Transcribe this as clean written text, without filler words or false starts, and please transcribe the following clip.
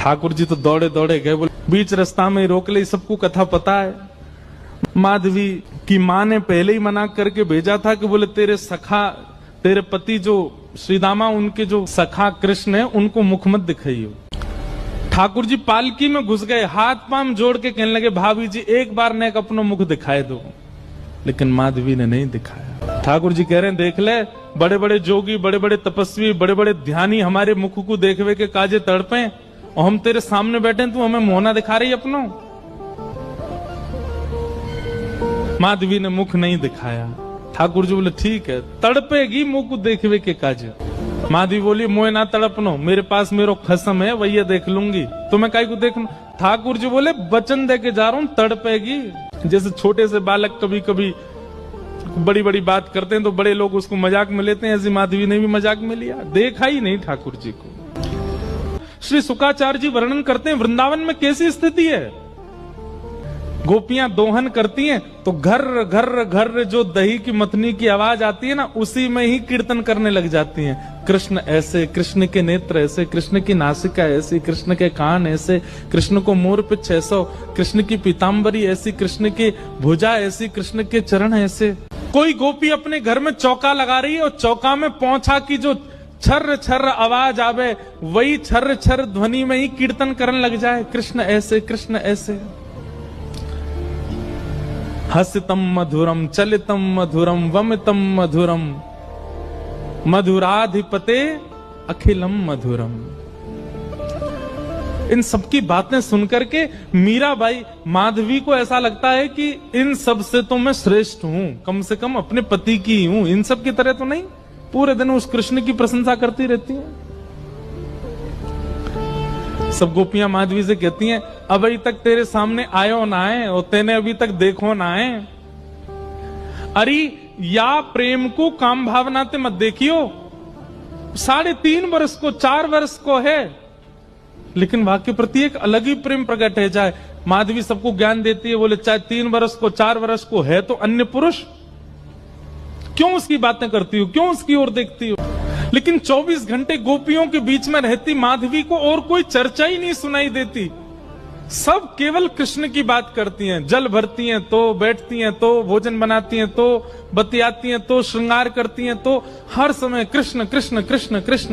ठाकुर जी तो दौड़े दौड़े गए, बोले बीच रास्ता में रोक ले, सबको कथा पता है। माधवी की माँ ने पहले ही मना करके भेजा था कि बोले तेरे सखा, तेरे पति जो श्रीदामा, उनके जो सखा कृष्ण है, उनको मुख मत दिखाइयो। ठाकुर जी पालकी में घुस गए, हाथ पांव जोड़ के कहने लगे भाभी जी एक बार ने अपना मुख दिखाए दो, लेकिन माधवी ने नहीं दिखाया। ठाकुर जी कह रहे हैं देख ले, बड़े बड़े जोगी, बड़े बड़े तपस्वी, बड़े बड़े ध्यानी हमारे मुख को देखवे के काजे तड़पे, और हम तेरे सामने बैठे, तू हमें मोहना दिखा रही अपनो। माधवी ने मुख नहीं दिखाया। ठाकुर जी बोले ठीक है, तड़पेगी मुख को देखवे के काजे। माधवी बोली मोए ना तड़पनो, मेरे पास मेरो खसम है, वही देख लूंगी, तुम्हें काई को देखना। ठाकुर जी बोले वचन दे के जा रहा हूं, तड़पेगी। जैसे छोटे से बालक कभी कभी बड़ी बड़ी बात करते हैं तो बड़े लोग उसको मजाक में लेते हैं, ऐसी माधवी ने भी मजाक में लिया, देखा ही नहीं ठाकुर जी को। श्री शुकाचार्य जी वर्णन करते हैं वृंदावन में कैसी स्थिति है। गोपियां दोहन करती हैं तो घर घर घर जो दही की मथनी की आवाज आती है ना, उसी में ही कीर्तन करने लग जाती हैं। कृष्ण ऐसे, कृष्ण के नेत्र ऐसे, कृष्ण की नासिका ऐसी, कृष्ण के कान ऐसे, कृष्ण को मोर पे 600, कृष्ण की पीताम्बरी ऐसी, कृष्ण की भुजा ऐसी, कृष्ण के चरण ऐसे। कोई गोपी अपने घर में चौका लगा रही है और चौका में पौंछा की जो छर्र छर्र आवाज आवे, वही छर्र छर्र ध्वनि में ही कीर्तन करने लग जाए, कृष्ण ऐसे, कृष्ण ऐसे। हसितम मधुरम, चलितम मधुरम, वमितम मधुरम, मधुराधिपते अखिलम मधुरम। इन सबकी बातें सुनकर के मीराबाई, माधवी को ऐसा लगता है कि इन सब से तो मैं श्रेष्ठ हूं, कम से कम अपने पति की हूं, इन सब की तरह तो नहीं। पूरे दिन उस कृष्ण की प्रशंसा करती रहती हैं। सब गोपियां माधवी से कहती हैं अभी तक तेरे सामने आयो ना है, और तेने अभी तक देखो ना है। अरे या प्रेम को काम भावना ते मत देखियो, 3.5 वर्ष को 4 वर्ष को है, लेकिन वहां के प्रति एक अलग ही प्रेम प्रकट है। जाए माधवी सबको ज्ञान देती है, बोले चाहे 3 वर्ष को 4 वर्ष को है तो अन्य पुरुष, क्यों उसकी बातें करती हो, क्यों उसकी ओर देखती हो। लेकिन 24 घंटे गोपियों के बीच में रहती माधवी को और कोई चर्चा ही नहीं सुनाई देती। सब केवल कृष्ण की बात करती हैं, जल भरती हैं तो, बैठती हैं तो, भोजन बनाती हैं तो, बतियाती हैं तो, श्रृंगार करती हैं तो, हर समय कृष्ण कृष्ण कृष्ण कृष्ण।